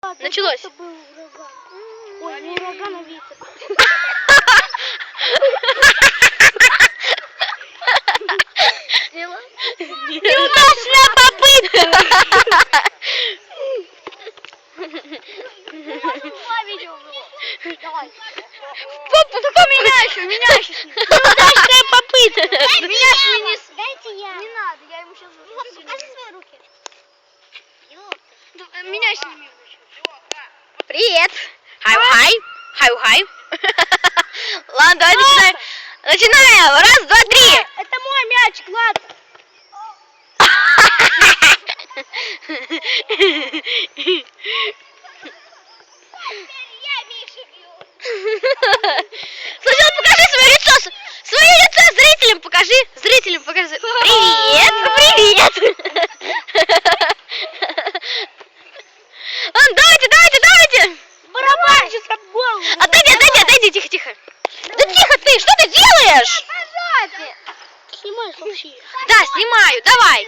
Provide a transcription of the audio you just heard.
Началось. Это был ураган. Ой, не ураган, а ветер. Неудачная попытка. Давай. Только меня еще. Неудачная попытка. Меня смени. Дайте я. Не надо, я ему сейчас... Покажи свои руки. Меня сними. Привет. Хай. Ладно, давай начинаем. Начинаем. Раз, два, три. Это мой мячик, ладно. Сначала покажи свое лицо. Свое лицо зрителям покажи. Зрителям покажи. Привет. Ладно, давайте. Барабанщик об голову. Отойди, тихо. Да тихо ты, что ты делаешь? Снимай вообще. Да, снимаю, давай.